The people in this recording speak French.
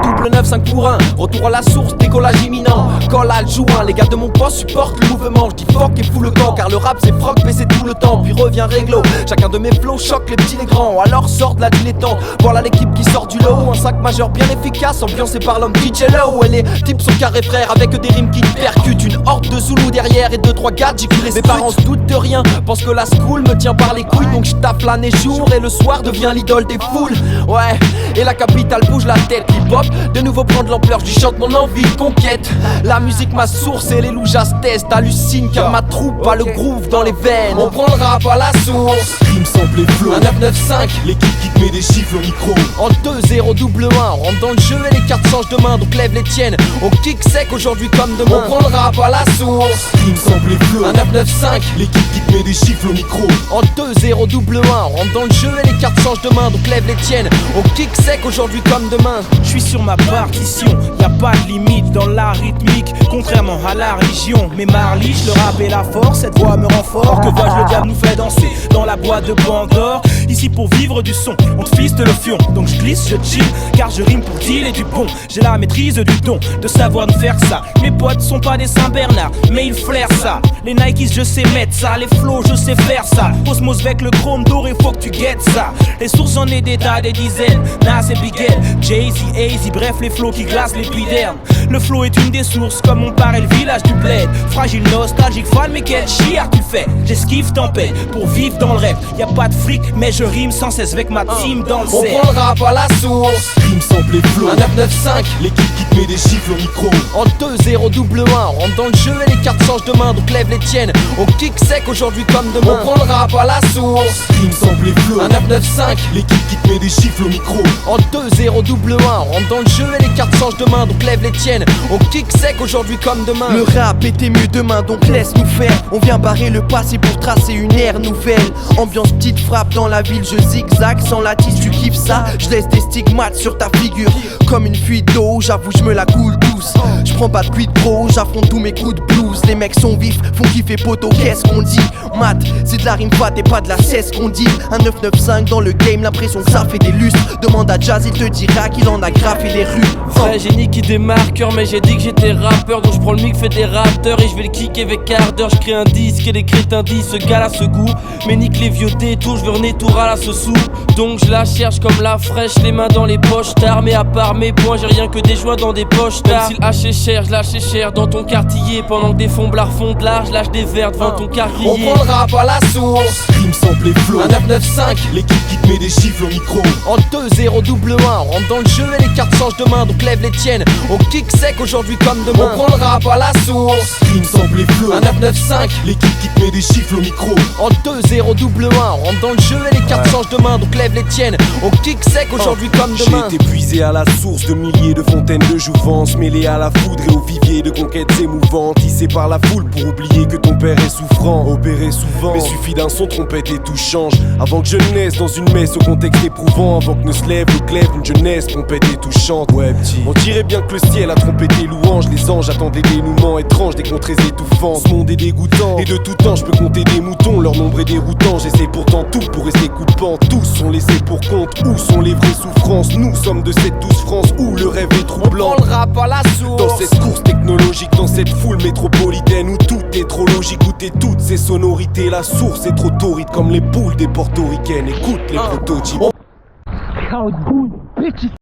double 9, 5 pour 1. Retour à la source, décollage imminent. Colle à le joint, les gars de mon poste supportent le mouvement. Je dis fuck et fous le camp, car le rap c'est froc, mais c'est tout le temps. Puis revient réglo, chacun de mes flows choque les petits les grands. Alors sort de la dilettante, voilà l'équipe qui sort du lot. Un sac majeur bien efficace, ambiancé par l'homme DJ Low. Et les types sont carrés frères avec des rimes qui percutent. Une horde de Zoulous derrière et 2-3 gadgets qui les Mes parents se doutent de rien, pensent que la school me tient par les couilles. Donc je taffe l'année jour et le soir devient l'idole des foules. Ouais, et la capitale bouge la tête. Hip-hop, de nouveau prendre l'ampleur, je chante mon envie de conquête. La musique ma source et les loujas testent. Hallucine car ma troupe a le groove dans les veines. On prend le rap à la source. Rime sample et flow. Un 995, l'équipe qui te met des chiffres au micro. en 2-0 double 1, on rentre dans le jeu et les cartes changent de main. Donc lève les tiennes, on kick sec aujourd'hui comme demain. On prend le rap à la source. Rime sample et flow. Un 995, l'équipe qui te met des chiffres au micro. en 2-0 double 1, on rentre dans le jeu et les cartes changent de main. Donc lève les tiennes, on kick sec aujourd'hui comme demain. Je suis sur ma partition, y a pas de limite dans la rythmique, contrairement à la religion. Mais Marliche, le rap et la force, cette voix me rend fort. Que vois-je, le diable nous fait danser dans la boîte de Bangor. Ici pour vivre du son, on te fiste le fion. Donc je glisse, je chill, car je rime pour dealer du bon. J'ai la maîtrise du don, de savoir nous faire ça. Mes potes sont pas des Saint-Bernard, mais ils flairent ça. Les Nikes, je sais mettre ça, les flows, je sais faire ça. Osmos avec le chrome doré, faut que tu guettes ça. Les sources, j'en ai des tas, des dizaines. Nas et Bigel, Jay-Z, AZ, bref les flows qui glacent l'épiderme. Le flow est une des sources, comme mon père et le village du bled. Fragile, nostalgique, fan, mais quel chiard tu fais. J'esquive tempête pour vivre dans le rêve. Y a pas de fric, mais je rime sans cesse avec ma team dans le On cerf. prend le rap à la source. Rime sample et flow. Un 995, l'équipe qui te met des chiffres au micro. en 2-0 double 1, on rentre dans le jeu et les cartes changent de main. Donc lève les tiennes, on kick sec aujourd'hui comme demain. On prend le rap à la source. Rime sample et flow. Un 995, l'équipe qui te met des chiffres au micro. en 2-0 double 1, on rentre dans le jeu et les cartes changent de main. Donc lève les tiennes, on kick sec aujourd'hui comme demain. Le rap était mieux demain, donc laisse-nous faire. On vient barrer le passé pour tracer une ère nouvelle. Ambiance petite frappe dans la ville, je zigzag sans la tisse, tu kiffes ça. Je laisse des stigmates sur ta figure comme une fuite d'eau, j'avoue je me la coule douce. Je prends pas de quid pro, j'affronte tous mes coups de blues. Les mecs sont vifs, font kiffer poteau, qu'est-ce qu'on dit? Mat, c'est de la rime fat et pas de la cesse qu'on dit. Un 995 dans le game, l'impression que ça fait des lustres. Demande à Jazz, il te dira qu'il en a graffé les rues. Vrai génie qui des marqueurs, mais j'ai dit que j'étais rappeur. Donc je prends le mic, fais des rapteurs et je vais le kicker avec ardeur. Je crée un disque et les crétins disent ce gars là ce goût. Mais nique les vieux détours, je veux renaître tout à ce sou. Donc je la cherche comme la fraîche, les mains dans les poches tard. Mais à part mes points, j'ai rien que des joies dans des poches tard. Même si le haché cher, je lâche cher dans ton quartier. Pendant que des fondlards font de l'art, je lâche des verres devant ton On carrier. prend le rap à la source. Rime sample et flow. Un 995, l'équipe qui te met des chiffres au micro. en 2-0 double 1, on rentre dans le jeu et les cartes changent de main. Donc lève les tiennes, on kick sec aujourd'hui comme demain. On prend le rap à la source. Rime sample et flow. Un 995, l'équipe qui te met des chiffres au micro. en 2-0 double 1, on rentre dans le jeu et les cartes changent de main. Donc lève les tiennes, on kick sec aujourd'hui comme J'ai demain. été puisé à la source de milliers de fontaines de jouvence, mêlé à la foudre et au vivier de conquêtes émouvantes, tissé par la foule pour oublier que ton père est souffrant, opéré souvent. Mais suffit d'un son trompette et tout change. Avant que je naisse dans une messe au contexte éprouvant, avant que ne se lève le glaive une jeunesse pompette et touchante. Ouais petit, on dirait bien que le ciel a trompé tes louanges. Les anges attendent des dénouements étranges, des contrées étouffantes. Ce monde est dégoûtant et de tout temps je peux compter des moutons. Leur nombre est déroutant, j'essaie pourtant tout pour rester coupant. Tous sont laissés pour compte, où sont les vraies souffrances? Nous sommes de cette douce France où le rêve est troublant. Prends le rap à la source. Dans cette course technologique, dans cette foule métropolitaine où tout est trop logique, goûter toutes ces sonorités. La source est trop torride comme les boules des portoricaines. Écoute les prototypes.